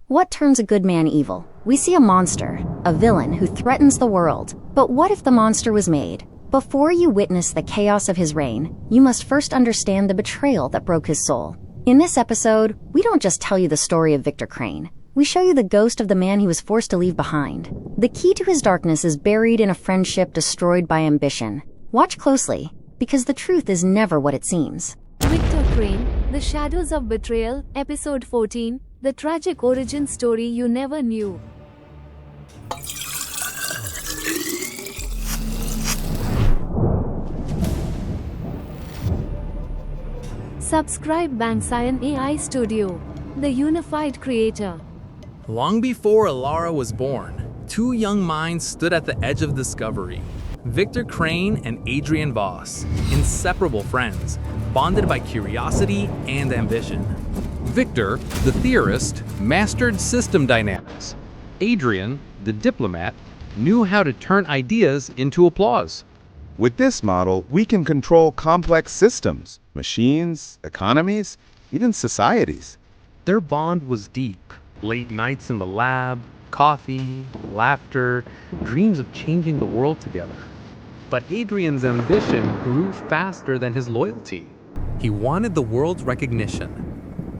What turns a good man evil? We see a monster, a villain who threatens the world. But what if the monster was made? Before you witness the chaos of his reign, you must first understand the betrayal that broke his soul. In this episode, we don't just tell you the story of Victor Crane. We show you the ghost of the man he was forced to leave behind. The key to his darkness is buried in a friendship destroyed by ambition. Watch closely, because the truth is never what it seems. Victor Crane, The Shadows of Betrayal, Episode 14, The Tragic Origin Story You Never Knew. Subscribe Bangsayan AI Studio, the unified creator. Long before Elara was born, two young minds stood at the edge of discovery. Victor Crane and Adrian Voss, inseparable friends, bonded by curiosity and ambition. Victor, the theorist, mastered system dynamics. Adrian, the diplomat, knew how to turn ideas into applause. With this model, we can control complex systems, machines, economies, even societies. Their bond was deep. Late nights in the lab, coffee, laughter, dreams of changing the world together. But Adrian's ambition grew faster than his loyalty. He wanted the world's recognition.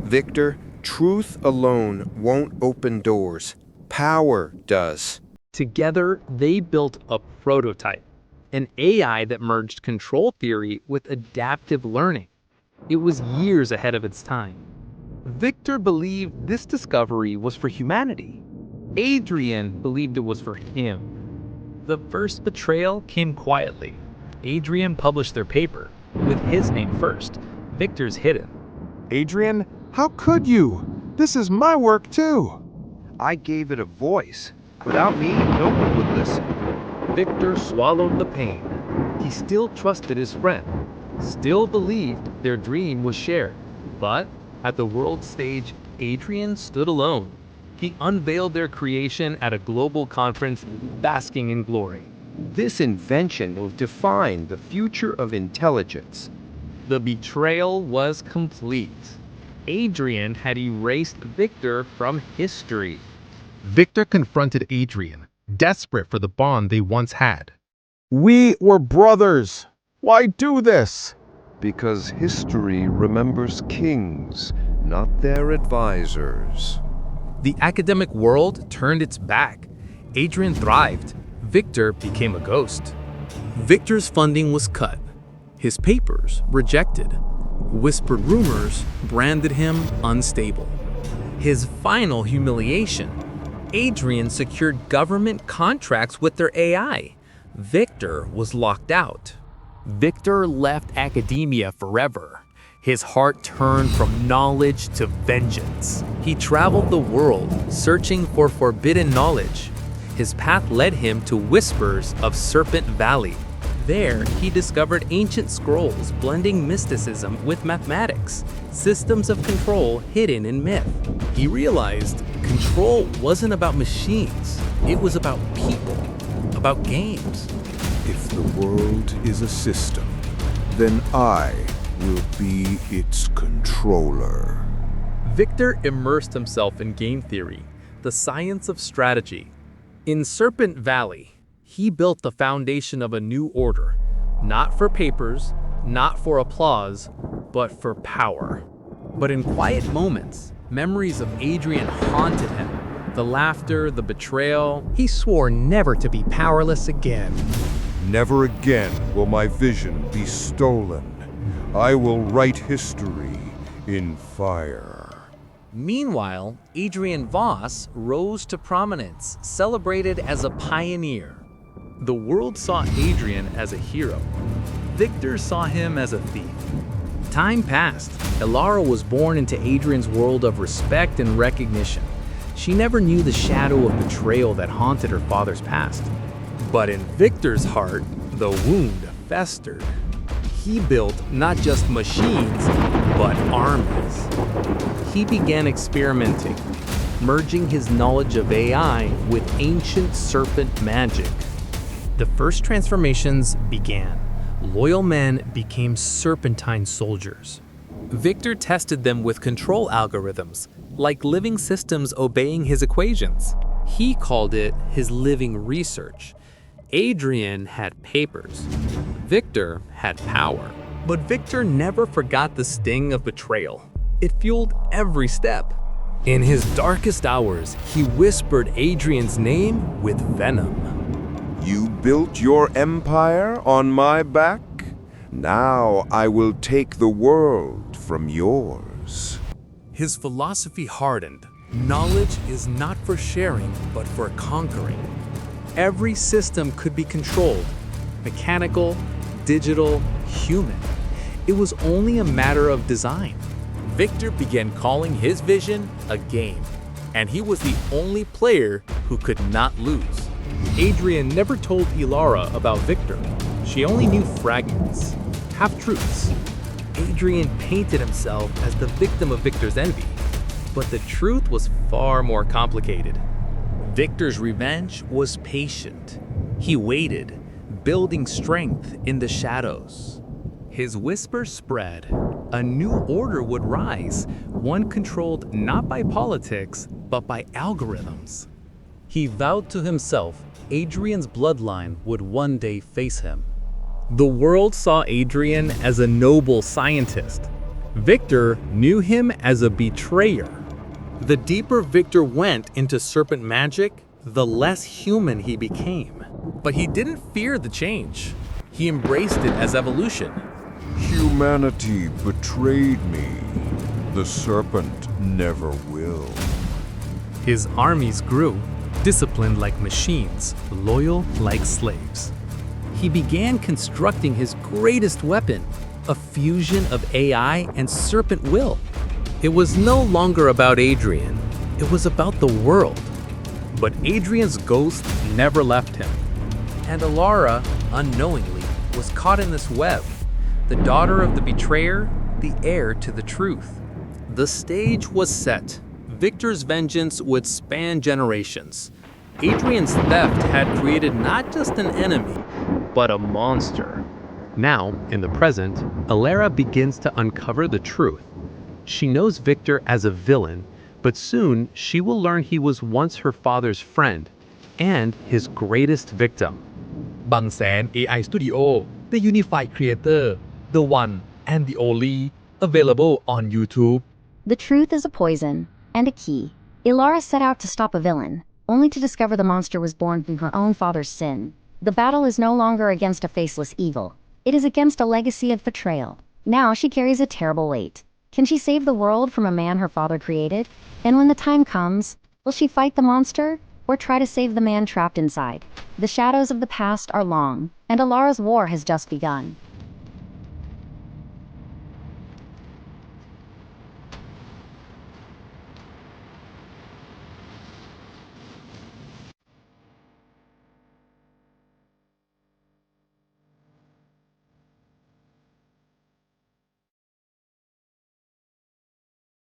Victor, truth alone won't open doors. Power does. Together, they built a prototype, an AI that merged control theory with adaptive learning. It was years ahead of its time. Victor believed this discovery was for humanity. Adrian believed it was for him. The first betrayal came quietly. Adrian published their paper, with his name first. Victor's hidden. Adrian, how could you? This is my work too. I gave it a voice. Without me, no one would listen. Victor swallowed the pain. He still trusted his friend, still believed their dream was shared. But at the world stage, Adrian stood alone. He unveiled their creation at a global conference, basking in glory. This invention will define the future of intelligence. The betrayal was complete. Adrian had erased Victor from history. Victor confronted Adrian, desperate for the bond they once had. We were brothers. Why do this? Because history remembers kings, not their advisors. The academic world turned its back. Adrian thrived. Victor became a ghost. Victor's funding was cut. His papers rejected. Whispered rumors branded him unstable. His final humiliation. Adrian secured government contracts with their AI. Victor was locked out. Victor left academia forever. His heart turned from knowledge to vengeance. He traveled the world, searching for forbidden knowledge. His path led him to whispers of Serpent Valley. There, he discovered ancient scrolls blending mysticism with mathematics, systems of control hidden in myth. He realized control wasn't about machines, it was about people, about games. If the world is a system, then I will be its controller. Victor immersed himself in game theory, the science of strategy. In Serpent Valley, he built the foundation of a new order, not for papers, not for applause, but for power. But in quiet moments, memories of Adrian haunted him. The laughter, the betrayal. He swore never to be powerless again. Never again will my vision be stolen. I will write history in fire. Meanwhile, Adrian Voss rose to prominence, celebrated as a pioneer. The world saw Adrian as a hero. Victor saw him as a thief. Time passed. Elara was born into Adrian's world of respect and recognition. She never knew the shadow of betrayal that haunted her father's past. But in Victor's heart, the wound festered. He built not just machines, but armies. He began experimenting, merging his knowledge of AI with ancient serpent magic. The first transformations began. Loyal men became serpentine soldiers. Victor tested them with control algorithms, like living systems obeying his equations. He called it his living research. Adrian had papers. Victor had power. But Victor never forgot the sting of betrayal. It fueled every step. In his darkest hours, he whispered Adrian's name with venom. You built your empire on my back? Now I will take the world from yours. His philosophy hardened. Knowledge is not for sharing, but for conquering. Every system could be controlled. Mechanical, digital, human. It was only a matter of design. Victor began calling his vision a game, and he was the only player who could not lose. Adrian never told Elara about Victor. She only knew fragments, half-truths. Adrian painted himself as the victim of Victor's envy, but the truth was far more complicated. Victor's revenge was patient. He waited, building strength in the shadows. His whisper spread. A new order would rise, one controlled not by politics, but by algorithms. He vowed to himself Adrian's bloodline would one day face him. The world saw Adrian as a noble scientist. Victor knew him as a betrayer. The deeper Victor went into serpent magic, the less human he became. But he didn't fear the change. He embraced it as evolution. Humanity betrayed me. The serpent never will. His armies grew, disciplined like machines, loyal like slaves. He began constructing his greatest weapon, a fusion of AI and serpent will. It was no longer about Adrian, it was about the world. But Adrian's ghost never left him. And Elara, unknowingly, was caught in this web. The daughter of the betrayer, the heir to the truth. The stage was set. Victor's vengeance would span generations. Adrian's theft had created not just an enemy, but a monster. Now, in the present, Elara begins to uncover the truth. She knows Victor as a villain, but soon she will learn he was once her father's friend and his greatest victim. บางแสน AI Studio The Unified Creator The one and the only Available on YouTube The truth is a poison and a key. Elara set out to stop a villain, only to discover the monster was born from her own father's sin. The battle is no longer against a faceless evil. It is against a legacy of betrayal. Now she carries a terrible weight. Can she save the world from a man her father created? And when the time comes, will she fight the monster or try to save the man trapped inside? The shadows of the past are long, and Elara's war has just begun.